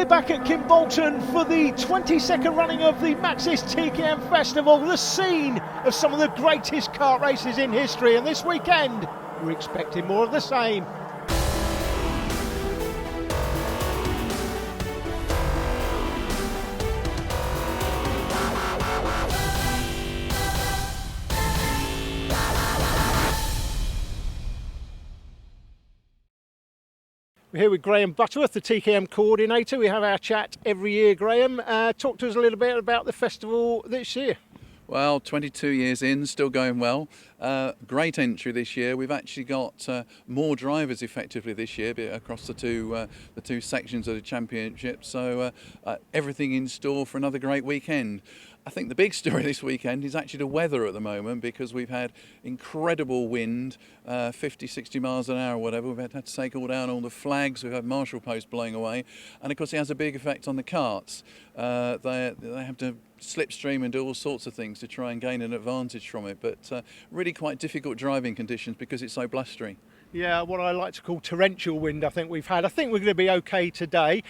We're back at Kimbolton for the 22nd running of the Maxis TKM Festival, the scene of some of the greatest kart races in history, and this weekend we're expecting more of the same. We're here with Graham Butterworth, the TKM coordinator. We have our chat every year, Graham. Talk to us a little bit about the festival this year. Well, 22 years in, still going well. Great entry this year. We've actually got more drivers effectively this year across the two sections of the championship. So everything in store for another great weekend. I think the big story this weekend is actually the weather at the moment, because we've had incredible wind, 50, 60 miles an hour or whatever. We've had to take down all the flags. We've had marshal posts blowing away. And of course it has a big effect on the karts. They have to slipstream and do all sorts of things to try and gain an advantage from it. But really quite difficult driving conditions because it's so blustery. Yeah, what I like to call torrential wind I think we've had. I think we're going to be okay today.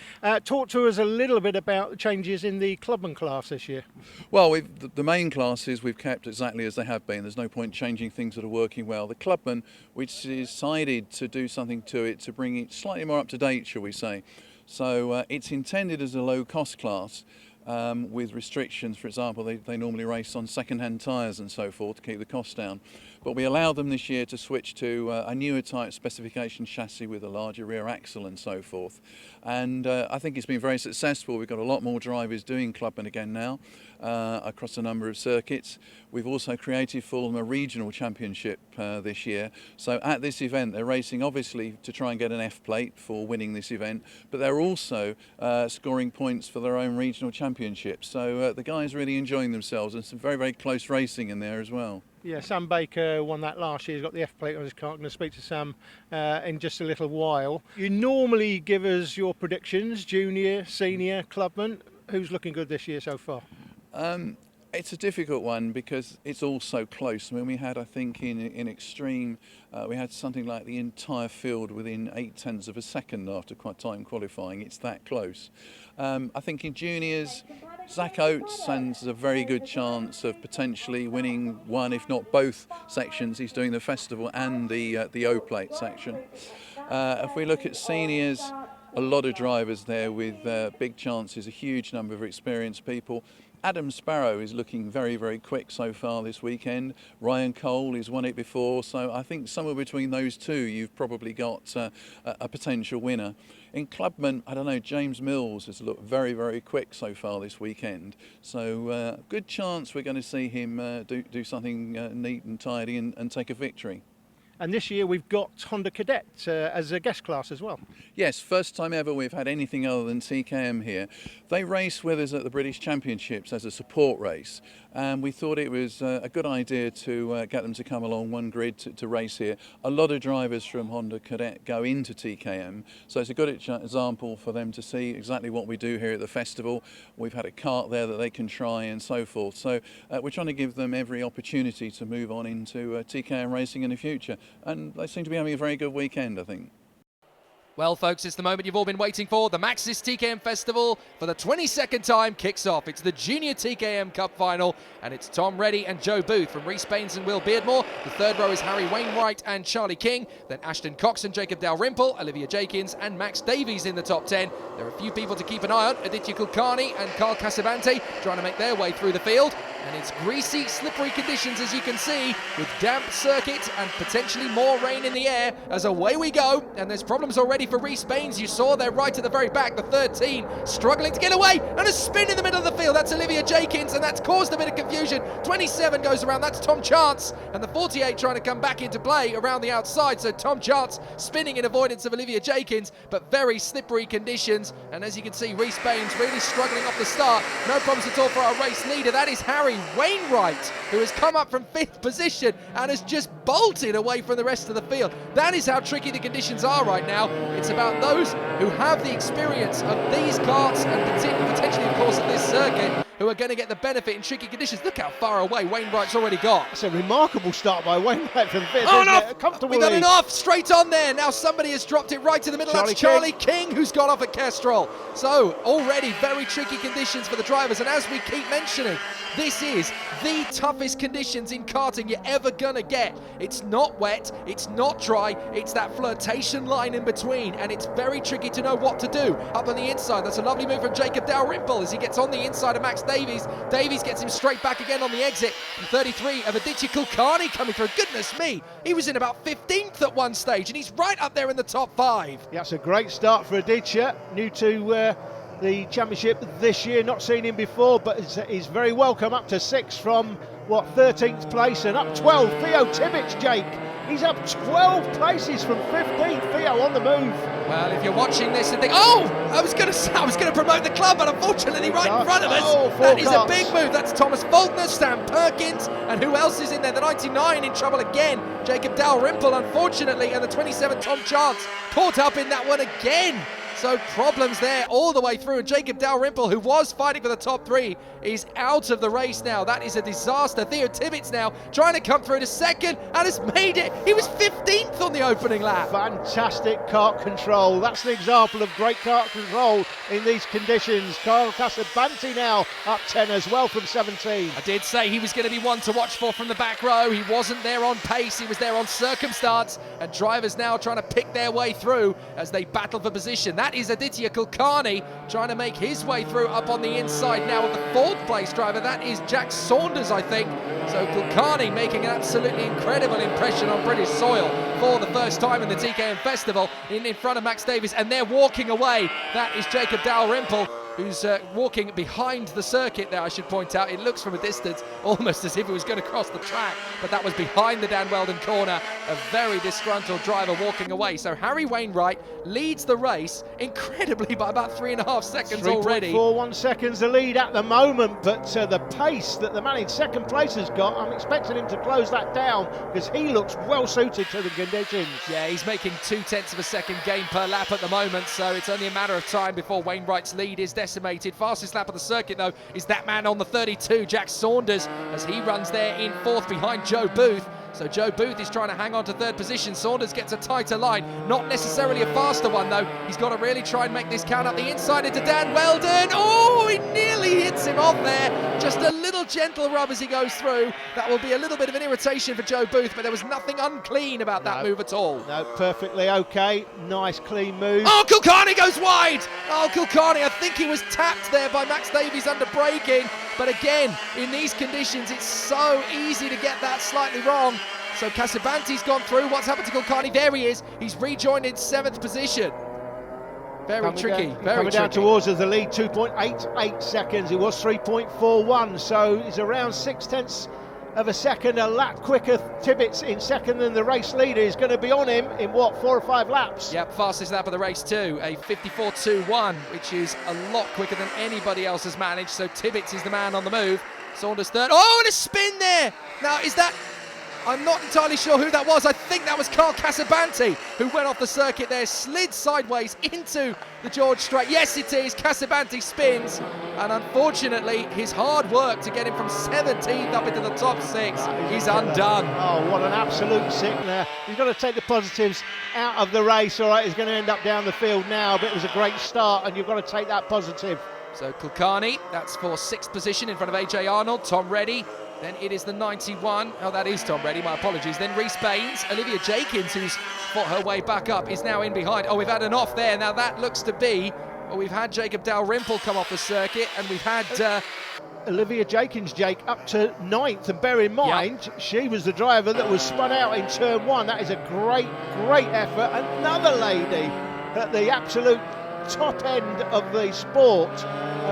Talk to us a little bit about the changes in the clubman class this year. Well, the main classes we've kept exactly as they have been. There's no point changing things that are working well. The clubman, which decided to do something to it to bring it slightly more up to date, shall we say. So it's intended as a low cost class. With restrictions. For example, they normally race on second-hand tyres and so forth to keep the cost down. But we allowed them this year to switch to a newer type specification chassis with a larger rear axle and so forth. And I think it's been very successful. We've got a lot more drivers doing clubman again now across a number of circuits. We've also created for them a regional championship this year. So at this event, they're racing obviously to try and get an F plate for winning this event, but they're also scoring points for their own regional championships. So the guys are really enjoying themselves, and some very, very close racing in there as well. Yeah, Sam Baker won that last year. He's got the F plate on his car. I'm going to speak to Sam in just a little while. You normally give us your predictions, junior, senior, clubman. Who's looking good this year so far? It's a difficult one because it's all so close. I mean, we had, I think, in extreme, we had something like the entire field within 0.8 of a second after time qualifying. It's that close. I think in juniors, Zach Oates stands a very good chance of potentially winning one, if not both sections. He's doing the festival and the O-plate section. If we look at seniors, a lot of drivers there with big chances, a huge number of experienced people. Adam Sparrow is looking very, very quick so far this weekend. Ryan Cole has won it before, so I think somewhere between those two you've probably got a potential winner. In clubman, I don't know, James Mills has looked very, very quick so far this weekend, so good chance we're going to see him do something neat and tidy and take a victory. And this year we've got Honda Cadet as a guest class as well. Yes, first time ever we've had anything other than TKM here. They race with us at the British Championships as a support race, and we thought it was a good idea to get them to come along one grid to race here. A lot of drivers from Honda Cadet go into TKM, so it's a good example for them to see exactly what we do here at the festival. We've had a kart there that they can try and so forth, so we're trying to give them every opportunity to move on into TKM racing in the future. And they seem to be having a very good weekend, I think. Well, folks, it's the moment you've all been waiting for. The Maxis TKM Festival, for the 22nd time, kicks off. It's the Junior TKM Cup Final, and it's Tom Reddy and Joe Booth from Rhys Baines and Will Beardmore. The third row is Harry Wainwright and Charlie King. Then Ashton Cox and Jacob Dalrymple, Olivia Jenkins and Max Davies in the top 10. There are a few people to keep an eye on. Aditya Kulkarni and Carl Casabante trying to make their way through the field. And it's greasy, slippery conditions, as you can see, with damp circuit and potentially more rain in the air as away we go. And there's problems already for Rhys Baines. You saw they're right at the very back, the 13 struggling to get away, and a spin in the middle of the field. That's Olivia Jenkins, and that's caused a bit of confusion. 27 goes around, that's Tom Chance, and the 48 trying to come back into play around the outside. So Tom Chance spinning in avoidance of Olivia Jenkins, but very slippery conditions. And as you can see, Rhys Baines really struggling off the start. No problems at all for our race leader. That is Harry Wainwright, who has come up from 5th position and has just bolted away from the rest of the field. That is how tricky the conditions are right now. It's about those who have the experience of these karts and potentially, of course, of this circuit. who are going to get the benefit in tricky conditions. Look how far away Wainwright's already got. It's a remarkable start by Wainwright for the fifth. Oh, no! A comfortable We've had lead. enough! Straight on there. Now somebody has dropped it right to the middle. That's Charlie King who's gone off at Kestrel. So already very tricky conditions for the drivers. And as we keep mentioning, this is the toughest conditions in karting you're ever going to get. It's not wet, it's not dry, it's that flirtation line in between, and it's very tricky to know what to do. Up on the inside, that's a lovely move from Jacob Dalrymple as he gets on the inside of Max Davies. Davies gets him straight back again on the exit. And 33 of Aditya Kulkarni coming through. Goodness me, he was in about 15th at one stage, and he's right up there in the top 5. Yeah, it's a great start for Aditya, new to the championship this year, not seen him before, but he's very welcome. Up to 6 from 13th place, and up 12 Theo Tibbets, Jake. He's up 12 places from 15th. Theo on the move. Well, if you're watching this and think, oh, I was going to promote the club, but unfortunately right in front of us, that is a big move. That's Thomas Faulkner, Stan Perkins, and who else is in there? The 99 in trouble again, Jacob Dalrymple, unfortunately, and the 27 Tom Chance caught up in that one again. So problems there all the way through, and Jacob Dalrymple, who was fighting for the top 3, is out of the race now. That is a disaster. Theo Tibbets now trying to come through to second and has made it. He was 15th on the opening lap. Fantastic kart control. That's an example of great kart control in these conditions. Carl Casabanti now up 10 as well from 17. I did say he was going to be one to watch for from the back row. He wasn't there on pace, he was there on circumstance, and drivers now trying to pick their way through as they battle for position. That is Aditya Kulkarni trying to make his way through up on the inside now with the 4th place driver. That is Jack Saunders, I think. So Kulkarni making an absolutely incredible impression on British soil for the first time in the TKM Festival in front of Max Davies, and they're walking away. That is Jacob Dalrymple, who's walking behind the circuit there, I should point out. It looks from a distance almost as if it was going to cross the track, but that was behind the Dan Weldon corner. A very disgruntled driver walking away. So Harry Wainwright leads the race incredibly by about 3.5 seconds already. 3.41 seconds the lead at the moment, but the pace that the man in second place has got, I'm expecting him to close that down because he looks well suited to the conditions. Yeah, he's making 0.2 of a second gain per lap at the moment, so it's only a matter of time before Wainwright's lead is decimated. Fastest lap of the circuit, though, is that man on the 32, Jack Saunders, as he runs there in 4th behind Joe Booth. So Joe Booth is trying to hang on to 3rd position. Saunders gets a tighter line, not necessarily a faster one though. He's got to really try and make this count up the inside into Dan Weldon. Oh, he nearly hits him off there. Just a little gentle rub as he goes through. That will be a little bit of an irritation for Joe Booth, but there was nothing unclean about that move at all. No, perfectly okay. Nice clean move. Oh, Kulkarni goes wide. Oh, Kulkarni, I think he was tapped there by Max Davies under braking. But again, in these conditions, it's so easy to get that slightly wrong. So Casabanti's gone through. What's happened to Kulkarni? There he is. He's rejoined in 7th position. Very tricky. Coming down towards us, the lead 2.88 seconds. It was 3.41, so he's around 0.6 of a second, a lap quicker. Tibbets in second, than the race leader is going to be on him in 4 or 5 laps. Yep, fastest lap of the race too, a 54.21, which is a lot quicker than anybody else has managed. So Tibbets is the man on the move. Saunders 3rd. Oh, and a spin there. Now, is that... I'm not entirely sure who that was. I think that was Carl Casabanti, who went off the circuit there, slid sideways into the George Strait. Yes, it is. Casabanti spins, and unfortunately, his hard work to get him from 17th up into the top 6 is undone. Oh, what an absolute sickener. He's got to take the positives out of the race. All right, he's going to end up down the field now, but it was a great start, and you've got to take that positive. So Kulkarni, that's for 6th position in front of AJ Arnold. Tom Reddy. Then it is the 91. Oh, that is Tom Reddy, my apologies. Then Reese Baines. Olivia Jenkins, who's fought her way back up, is now in behind. Oh, we've had an off there. Now that looks to be... Well, we've had Jacob Dalrymple come off the circuit, and we've had... Olivia Jenkins, Jake, up to 9th. And bear in mind, she was the driver that was spun out in turn 1. That is a great, great effort. Another lady at the absolute top end of the sport.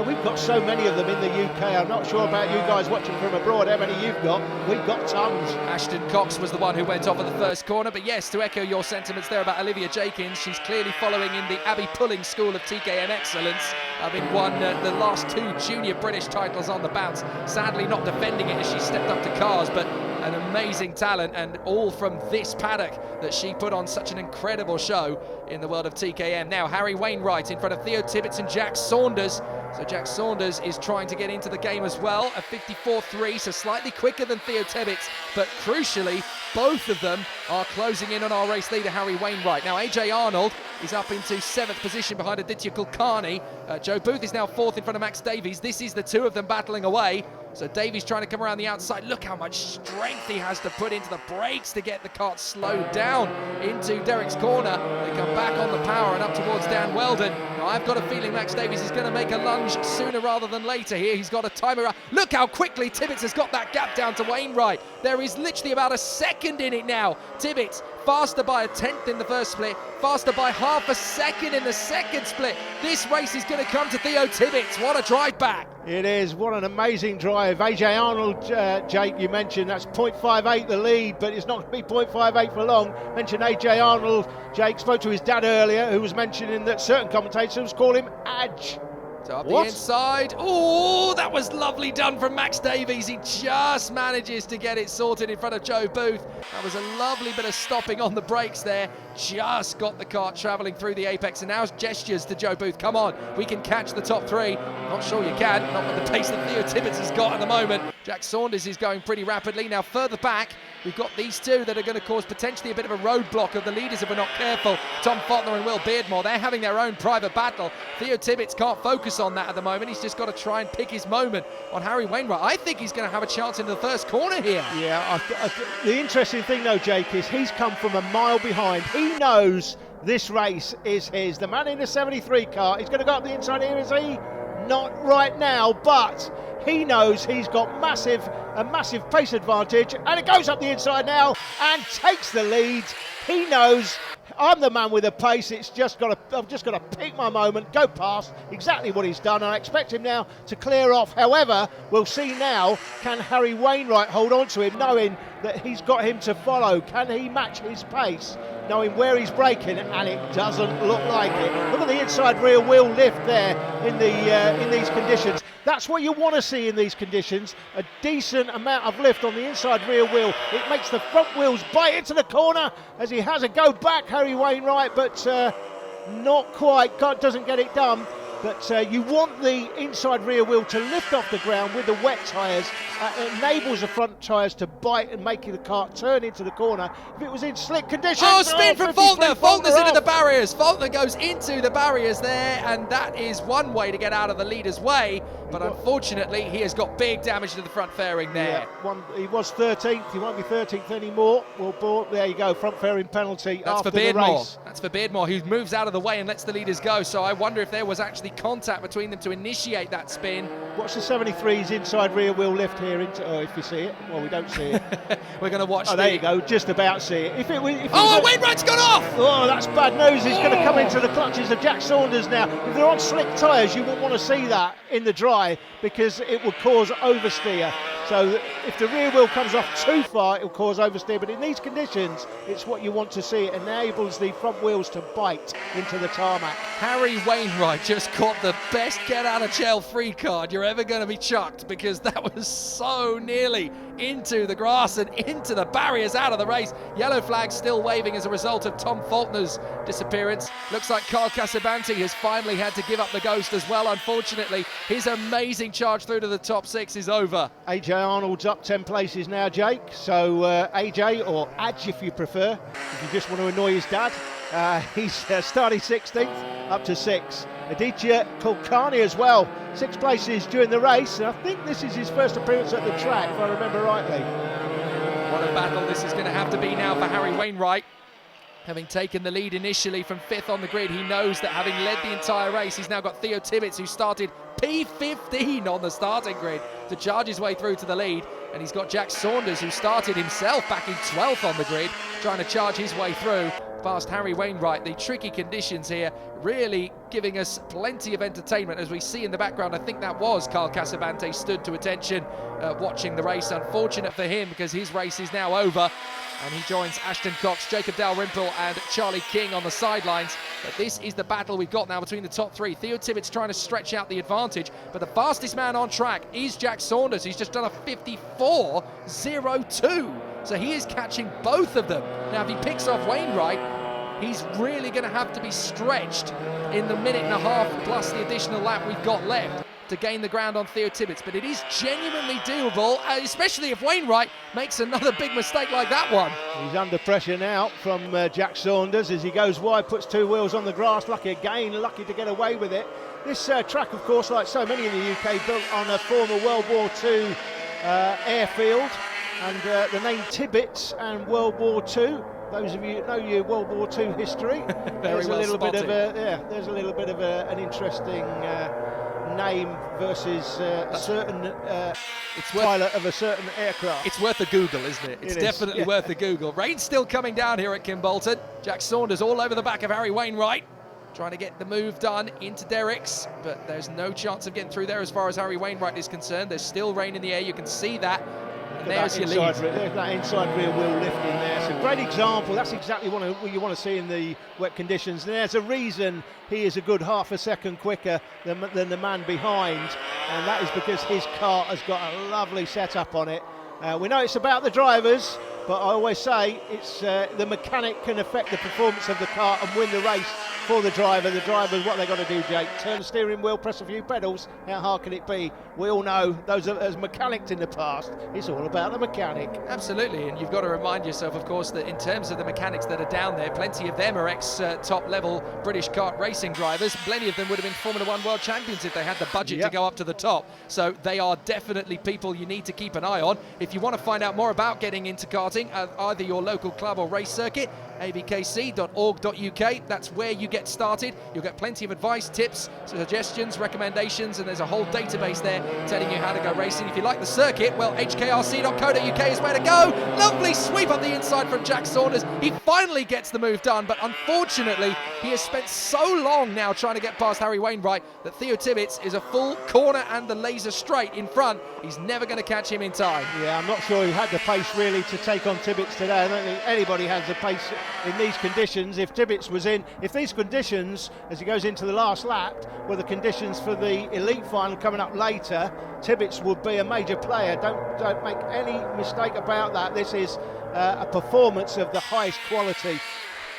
We've got so many of them in the UK. I'm not sure about you guys watching from abroad, how many you've got. We've got tons. Ashton Cox was the one who went off at the first corner, but yes, to echo your sentiments there about Olivia Jenkins, she's clearly following in the Abby Pulling school of TKM excellence, having won the last 2 junior British titles on the bounce, sadly not defending it as she stepped up to cars, but an amazing talent, and all from this paddock that she put on such an incredible show in the world of TKM. Now Harry Wainwright in front of Theo Tibbets and Jack Saunders. So Jack Saunders is trying to get into the game as well, a 54.3, so slightly quicker than Theo Tibbets, but crucially, both of them are closing in on our race leader, Harry Wainwright. Now AJ Arnold is up into 7th position behind Aditya Kulkarni. Joe Booth is now 4th in front of Max Davies. This is the two of them battling away. So Davies trying to come around the outside. Look how much strength he has to put into the brakes to get the kart slowed down into Derek's corner. They come back on the power and up towards Dan Weldon. Now I've got a feeling Max Davies is going to make a lunge sooner rather than later here. He's got a timer out. Look how quickly Tibbets has got that gap down to Wainwright. There is literally about a second in it now. Tibbets faster by a 10th in the first split, faster by half a second in the second split. This race is going to come to Theo Tibbets. What a drive back. It is. What an amazing drive. AJ Arnold, Jake, you mentioned that's 0.58 the lead, but it's not going to be 0.58 for long. Mentioned AJ Arnold. Jake spoke to his dad earlier, who was mentioning that certain commentators call him Adge. Up the inside. Oh, that was lovely done from Max Davies. He just manages to get it sorted in front of Joe Booth. That was a lovely bit of stopping on the brakes there. Just got the kart travelling through the apex, and now gestures to Joe Booth. Come on, we can catch the top three. Not sure you can, not with the pace that Theo Tibbets has got at the moment. Jack Saunders is going pretty rapidly. Now further back, we've got these two that are going to cause potentially a bit of a roadblock of the leaders if we're not careful. Tom Faulkner and Will Beardmore, they're having their own private battle. Theo Tibbets can't focus on that at the moment. He's just got to try and pick his moment on Harry Wainwright. I think he's going to have a chance into the first corner here. Yeah, the interesting thing though, Jake, is he's come from a mile behind. He knows this race is his. The man in the 73 car, he's going to go up the inside here, is he? Not right now, but he knows he's got a massive pace advantage, and it goes up the inside now and takes the lead. He knows I'm the man with the pace. I've just got to pick my moment, go past exactly what he's done. And I expect him now to clear off. However, we'll see now, can Harry Wainwright hold on to him, knowing that he's got him to follow? Can he match his pace, knowing where he's braking? And it doesn't look like it. Look at the inside rear wheel lift there in these conditions. That's what you want to see in these conditions, a decent amount of lift on the inside rear wheel. It makes the front wheels bite into the corner as he has a go back, Harry Wainwright, but not quite, doesn't get it done. But you want the inside rear wheel to lift off the ground with the wet tyres. It enables the front tyres to bite and make the kart turn into the corner. If it was in slick conditions... Oh, spin from Faulkner! Faulkner's into the barriers. Faulkner goes into the barriers there, and that is one way to get out of the leader's way. But unfortunately, he has got big damage to the front fairing there. Yeah, he was 13th. He won't be 13th anymore. Well, there you go, front fairing penalty. That's after for Beardmore. The race. That's for Beardmore, who moves out of the way and lets the leaders go. So I wonder if there was actually contact between them to initiate that spin. Watch the 73's inside rear wheel lift here. If you see it. Well, we don't see it. We're going to watch. Oh, there you go. Just about see it. Wainwright's gone off! Oh, that's bad news. He's going to come into the clutches of Jack Saunders now. If they're on slick tyres, you wouldn't want to see that in the dry, because it would cause oversteer. So if the rear wheel comes off too far, it will cause oversteer. But in these conditions, it's what you want to see. It enables the front wheels to bite into the tarmac. Harry Wainwright just got the best get out of jail free card you're ever going to be chucked, because that was so nearly into the grass and into the barriers, out of the race. Yellow flag still waving as a result of Tom Faulkner's disappearance. Looks like Carl Casabanti has finally had to give up the ghost as well, unfortunately. His amazing charge through to the top six is over. AJ Arnold's up 10 places now, Jake. So AJ, or Adge if you prefer, if you just want to annoy his dad, he's started 16th up to 6. Aditya Kulkarni as well, 6 places during the race, and I think this is his first appearance at the track, if I remember rightly. What a battle this is going to have to be now for Harry Wainwright. Having taken the lead initially from 5th on the grid, he knows that having led the entire race, he's now got Theo Tibbets, who started P15 on the starting grid, to charge his way through to the lead. And he's got Jack Saunders, who started himself back in 12th on the grid, trying to charge his way through past Harry Wainwright. The tricky conditions here really giving us plenty of entertainment, as we see in the background. I think that was Carl Casabante stood to attention watching the race. Unfortunate for him, because his race is now over, and he joins Ashton Cox, Jacob Dalrymple and Charlie King on the sidelines. But this is the battle we've got now between the top three. Theo Tibbets trying to stretch out the advantage, but the fastest man on track is Jack Saunders. He's just done a 54.02, so he is catching both of them. Now if he picks off Wainwright, he's really going to have to be stretched in the minute and a half plus the additional lap we've got left to gain the ground on Theo Tibbets, but it is genuinely doable, especially if Wainwright makes another big mistake like that one. He's under pressure now from Jack Saunders as he goes wide, puts two wheels on the grass, lucky to get away with it. This track, of course, like so many in the UK, built on a former World War II airfield, and the name Tibbets and World War II. Those of you that know your World War II history, there's a little bit of an interesting name versus a certain pilot of a certain aircraft. It's worth a Google, isn't it? It's definitely worth a Google. Rain's still coming down here at Kimbolton. Jack Saunders all over the back of Harry Wainwright, trying to get the move done into Derricks, but there's no chance of getting through there as far as Harry Wainwright is concerned. There's still rain in the air, you can see that. And there's your lead. There's that inside rear wheel lift in there. It's a great example. That's exactly what you want to see in the wet conditions. And there's a reason he is a good half a second quicker than the man behind, and that is because his car has got a lovely setup on it. We know it's about the drivers, but I always say it's the mechanic can affect the performance of the car and win the race for the driver. The driver's what they got to do, Jake. Turn the steering wheel, press a few pedals. How hard can it be? We all know, those as mechanics in the past, it's all about the mechanic. Absolutely, and you've got to remind yourself, of course, that in terms of the mechanics that are down there, plenty of them are ex-top-level British kart racing drivers. Plenty of them would have been Formula One world champions if they had the budget to go up to the top. So they are definitely people you need to keep an eye on. If you want to find out more about getting into karting, either your local club or race circuit, abkc.org.uk, that's where you get started. You'll get plenty of advice, tips, suggestions, recommendations, and there's a whole database there telling you how to go racing. If you like the circuit, well, hkrc.co.uk is where to go. Lovely sweep up the inside from Jack Saunders. He finally gets the move done, but unfortunately, he has spent so long now trying to get past Harry Wainwright that Theo Tibbets is a full corner and the laser straight in front. He's never going to catch him in time. Yeah, I'm not sure he had the pace really to take on Tibbets today. I don't think anybody has the pace in these conditions. If Tibbets was in, if these conditions, as he goes into the last lap, were the conditions for the elite final coming up later, Tibbets would be a major player. Don't make any mistake about that. This is a performance of the highest quality.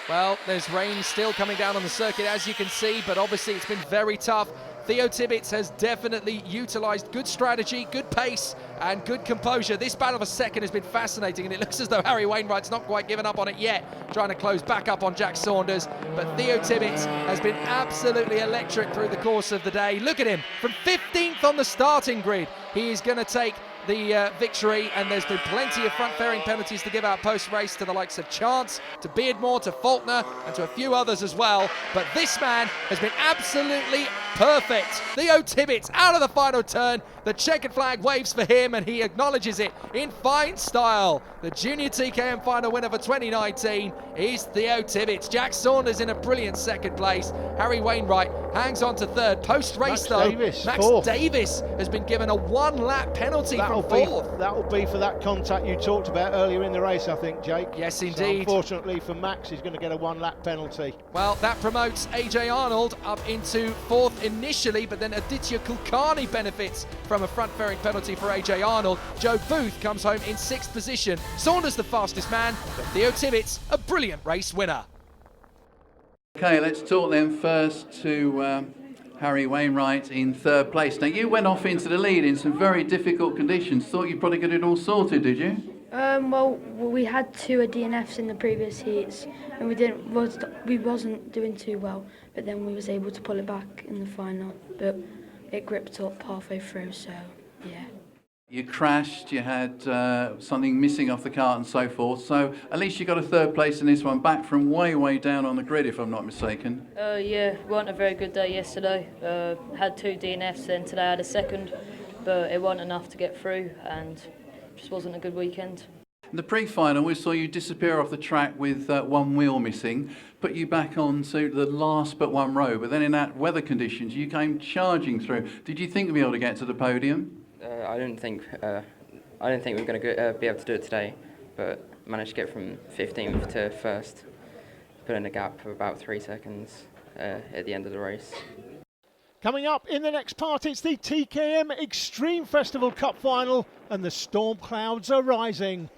Well, there's rain still coming down on the circuit, as you can see, but obviously it's been very tough. Theo Tibbets has definitely utilised good strategy, good pace, and good composure. This battle for second has been fascinating, and it looks as though Harry Wainwright's not quite given up on it yet, trying to close back up on Jack Saunders. But Theo Tibbets has been absolutely electric through the course of the day. Look at him, from 15th on the starting grid. He is going to take the victory, and there's been plenty of front-fairing penalties to give out post-race to the likes of Chance, to Beardmore, to Faulkner, and to a few others as well. But this man has been absolutely perfect. Theo Tibbets out of the final turn. The checkered flag waves for him, and he acknowledges it in fine style. The Junior TKM final winner for 2019 is Theo Tibbets. Jack Saunders in a brilliant second place. Harry Wainwright hangs on to third. Post-race though, Max Davis has been given a one-lap penalty from fourth. That'll be for that contact you talked about earlier in the race, I think, Jake. Yes, indeed. So unfortunately for Max, he's going to get a one-lap penalty. Well, that promotes AJ Arnold up into fourth initially, but then Aditya Kulkarni benefits from a front-fairing penalty for AJ Arnold. Joe Booth comes home in sixth position. Saunders the fastest man, but Theo Tibbets a brilliant race winner. Okay, let's talk then first to Harry Wainwright in third place. Now, you went off into the lead in some very difficult conditions. Thought you'd probably get it all sorted, did you? Well, we had two DNFs in the previous heats, and we wasn't doing too well. But then we was able to pull it back in the final. But it gripped up halfway through, so yeah. You crashed, you had something missing off the cart and so forth, so at least you got a third place in this one, back from way down on the grid, if I'm not mistaken. Yeah, it wasn't a very good day yesterday. Had two DNFs, and today I had a second, but it wasn't enough to get through, and just wasn't a good weekend. In the pre-final, we saw you disappear off the track with one wheel missing, put you back onto the last but one row, but then in that weather conditions, you came charging through. Did you think you'd be able to get to the podium? I didn't think we were going to be able to do it today, but managed to get from 15th to first, put in a gap of about 3 seconds at the end of the race. Coming up in the next part, it's the TKM Extreme Festival Cup final, and the storm clouds are rising.